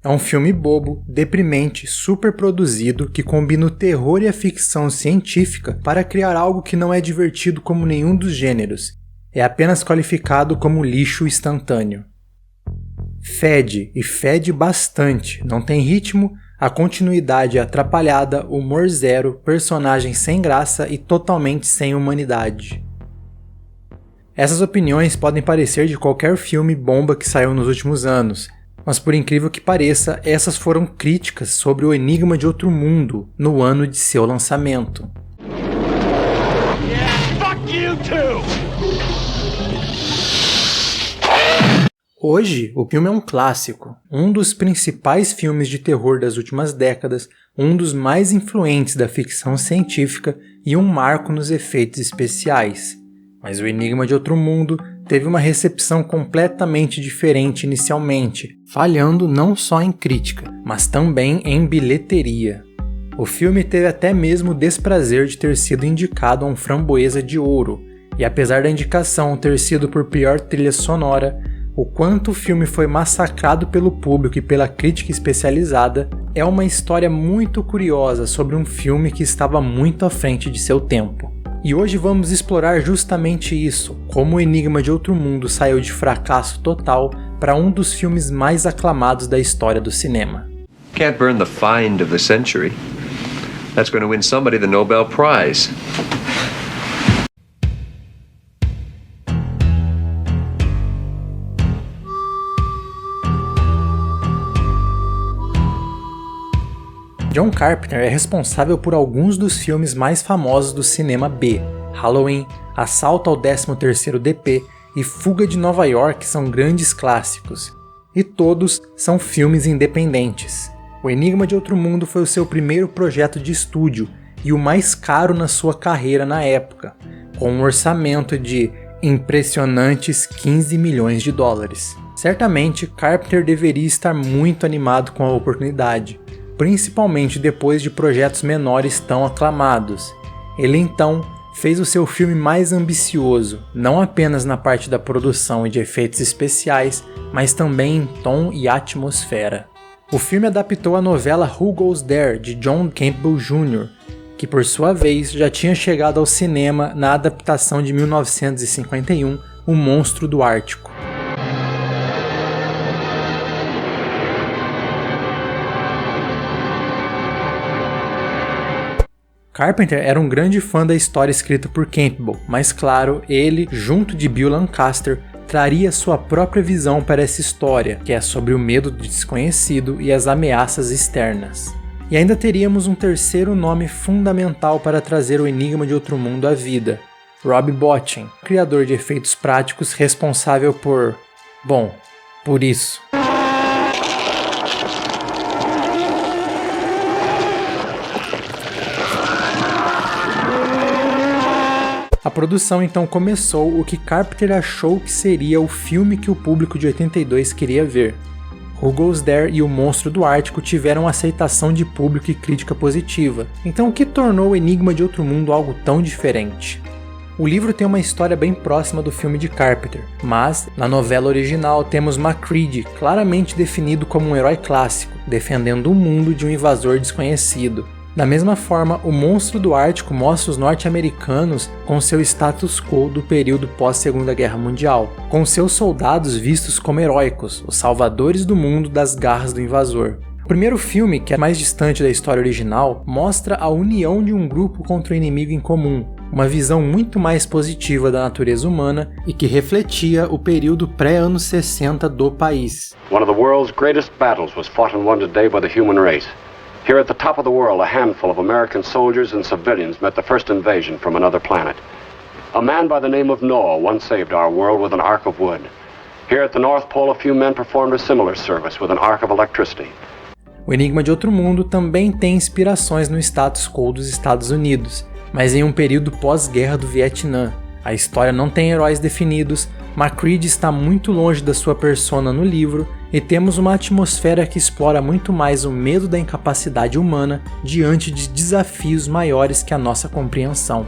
É um filme bobo, deprimente, super produzido, que combina o terror e a ficção científica para criar algo que não é divertido como nenhum dos gêneros. É apenas qualificado como lixo instantâneo. Fede, e fede bastante, não tem ritmo, a continuidade é atrapalhada, humor zero, personagens sem graça e totalmente sem humanidade. Essas opiniões podem parecer de qualquer filme bomba que saiu nos últimos anos, mas por incrível que pareça, essas foram críticas sobre O Enigma de Outro Mundo, no ano de seu lançamento. Hoje, o filme é um clássico, um dos principais filmes de terror das últimas décadas, um dos mais influentes da ficção científica e um marco nos efeitos especiais. Mas O Enigma de Outro Mundo teve uma recepção completamente diferente inicialmente, falhando não só em crítica, mas também em bilheteria. O filme teve até mesmo o desprazer de ter sido indicado a um Framboesa de Ouro, e apesar da indicação ter sido por pior trilha sonora, o quanto o filme foi massacrado pelo público e pela crítica especializada é uma história muito curiosa sobre um filme que estava muito à frente de seu tempo. E hoje vamos explorar justamente isso, como O Enigma de Outro Mundo saiu de fracasso total para um dos filmes mais aclamados da história do cinema. Can't burn the find of the century. That's going to win somebody the Nobel Prize. John Carpenter é responsável por alguns dos filmes mais famosos do cinema B. Halloween, Assalto ao 13º DP e Fuga de Nova York são grandes clássicos. E todos são filmes independentes. O Enigma de Outro Mundo foi o seu primeiro projeto de estúdio e o mais caro na sua carreira na época, com um orçamento de impressionantes 15 milhões de dólares. Certamente, Carpenter deveria estar muito animado com a oportunidade, principalmente depois de projetos menores tão aclamados. Ele então fez o seu filme mais ambicioso, não apenas na parte da produção e de efeitos especiais, mas também em tom e atmosfera. O filme adaptou a novela Who Goes There, de John Campbell Jr., que por sua vez já tinha chegado ao cinema na adaptação de 1951, O Monstro do Ártico. Carpenter era um grande fã da história escrita por Campbell, mas claro, ele, junto de Bill Lancaster, traria sua própria visão para essa história, que é sobre o medo do desconhecido e as ameaças externas. E ainda teríamos um terceiro nome fundamental para trazer o Enigma de Outro Mundo à vida, Rob Bottin, criador de efeitos práticos responsável por isso. A produção então começou o que Carpenter achou que seria o filme que o público de 82 queria ver. Who Goes There e O Monstro do Ártico tiveram aceitação de público e crítica positiva, então o que tornou O Enigma de Outro Mundo algo tão diferente? O livro tem uma história bem próxima do filme de Carpenter, mas na novela original temos MacReady claramente definido como um herói clássico, defendendo o mundo de um invasor desconhecido. Da mesma forma, O Monstro do Ártico mostra os norte-americanos com seu status quo do período pós-Segunda Guerra Mundial, com seus soldados vistos como heróicos, os salvadores do mundo das garras do invasor. O primeiro filme, que é mais distante da história original, mostra a união de um grupo contra o inimigo em comum, uma visão muito mais positiva da natureza humana e que refletia o período pré-anos 60 do país. One of the world's greatest battles was fought and won today by the human race. Here at the top of the world, a handful of American soldiers and civilians met the first invasion from another planet. A man by the name of Noah once saved our world with an ark of wood. Here at the North Pole, a few men performed a similar service with an ark of electricity. O Enigma de Outro Mundo também tem inspirações no status quo dos Estados Unidos, mas em um período pós-guerra do Vietnã. A história não tem heróis definidos, MacReady está muito longe da sua persona no livro e temos uma atmosfera que explora muito mais o medo da incapacidade humana diante de desafios maiores que a nossa compreensão.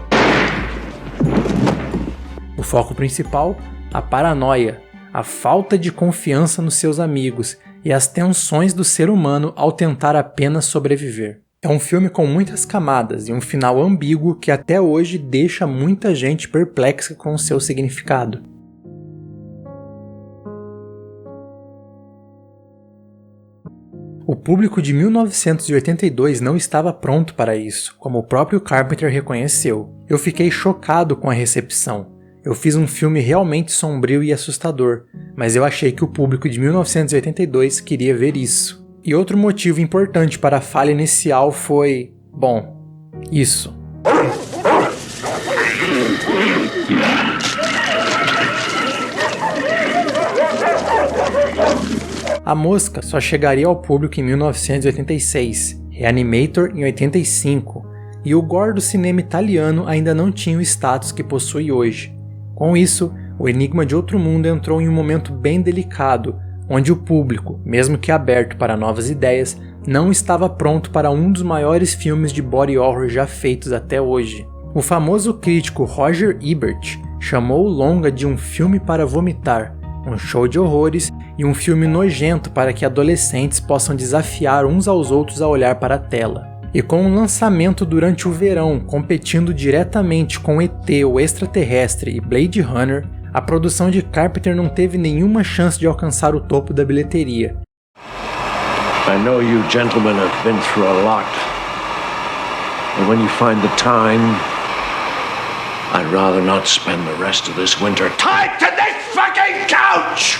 O foco principal, a paranoia, a falta de confiança nos seus amigos e as tensões do ser humano ao tentar apenas sobreviver. É um filme com muitas camadas e um final ambíguo que até hoje deixa muita gente perplexa com o seu significado. O público de 1982 não estava pronto para isso, como o próprio Carpenter reconheceu. Eu fiquei chocado com a recepção. Eu fiz um filme realmente sombrio e assustador, mas eu achei que o público de 1982 queria ver isso. E outro motivo importante para a falha inicial foi... bom, isso. A Mosca só chegaria ao público em 1986, Reanimator em 85, e o gore do cinema italiano ainda não tinha o status que possui hoje. Com isso, O Enigma de Outro Mundo entrou em um momento bem delicado, onde o público, mesmo que aberto para novas ideias, não estava pronto para um dos maiores filmes de body horror já feitos até hoje. O famoso crítico Roger Ebert chamou o longa de um filme para vomitar, um show de horrores e um filme nojento para que adolescentes possam desafiar uns aos outros a olhar para a tela. E com o lançamento durante o verão competindo diretamente com E.T., o Extraterrestre e Blade Runner, a produção de Carpenter não teve nenhuma chance de alcançar o topo da bilheteria. I know you gentlemen have been through a lot. And when you find the time, I'd rather not spend the rest of this winter tied to this fucking couch!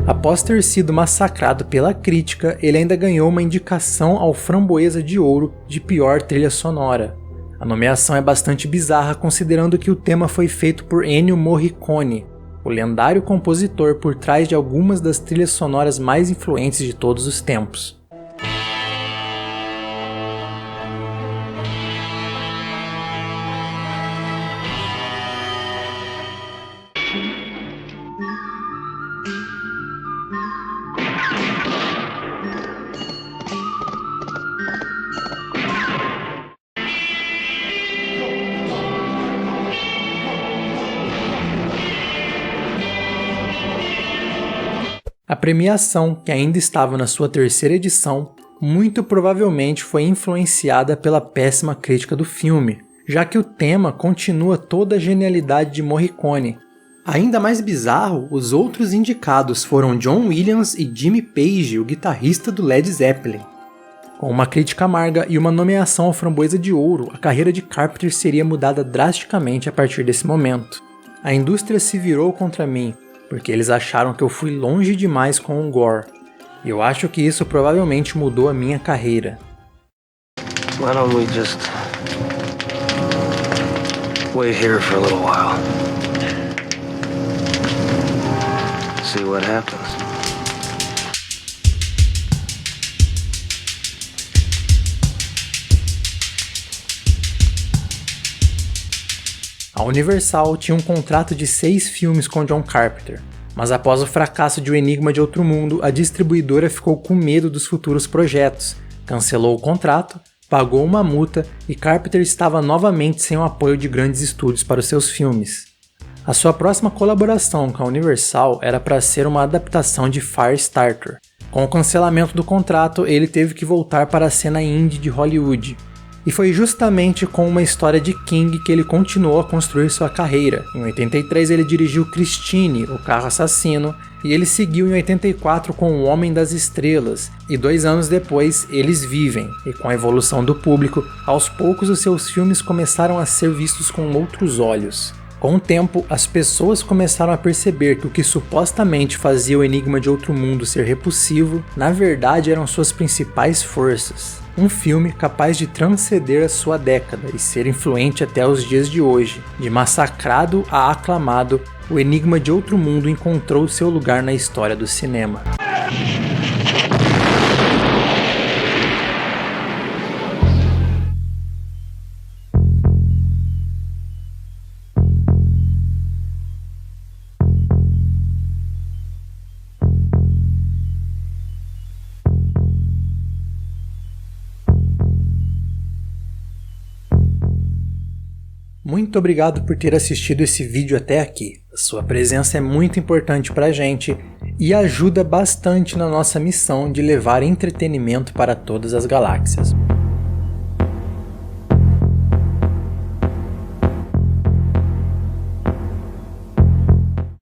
Após ter sido massacrado pela crítica, ele ainda ganhou uma indicação ao Framboesa de Ouro de pior trilha sonora. A nomeação é bastante bizarra considerando que o tema foi feito por Ennio Morricone, o lendário compositor por trás de algumas das trilhas sonoras mais influentes de todos os tempos. A premiação, que ainda estava na sua terceira edição, muito provavelmente foi influenciada pela péssima crítica do filme, já que o tema continua toda a genialidade de Morricone. Ainda mais bizarro, os outros indicados foram John Williams e Jimmy Page, o guitarrista do Led Zeppelin. Com uma crítica amarga e uma nomeação ao Framboesa de Ouro, a carreira de Carpenter seria mudada drasticamente a partir desse momento. A indústria se virou contra mim, porque eles acharam que eu fui longe demais com o gore. E eu acho que isso provavelmente mudou a minha carreira. Why don't we just wait here for a little while? See what happens. A Universal tinha um contrato de 6 filmes com John Carpenter, mas após o fracasso de O Enigma de Outro Mundo, a distribuidora ficou com medo dos futuros projetos, cancelou o contrato, pagou uma multa e Carpenter estava novamente sem o apoio de grandes estúdios para os seus filmes. A sua próxima colaboração com a Universal era para ser uma adaptação de Firestarter. Com o cancelamento do contrato, ele teve que voltar para a cena indie de Hollywood. E foi justamente com uma história de King que ele continuou a construir sua carreira. Em 83 ele dirigiu Christine, o carro assassino, e ele seguiu em 84 com O Homem das Estrelas, e 2 anos depois Eles Vivem, e com a evolução do público, aos poucos os seus filmes começaram a ser vistos com outros olhos. Com o tempo, as pessoas começaram a perceber que o que supostamente fazia O Enigma de Outro Mundo ser repulsivo, na verdade eram suas principais forças. Um filme capaz de transcender a sua década e ser influente até os dias de hoje. De massacrado a aclamado, O Enigma de Outro Mundo encontrou seu lugar na história do cinema. Muito obrigado por ter assistido esse vídeo até aqui. Sua presença é muito importante pra gente e ajuda bastante na nossa missão de levar entretenimento para todas as galáxias.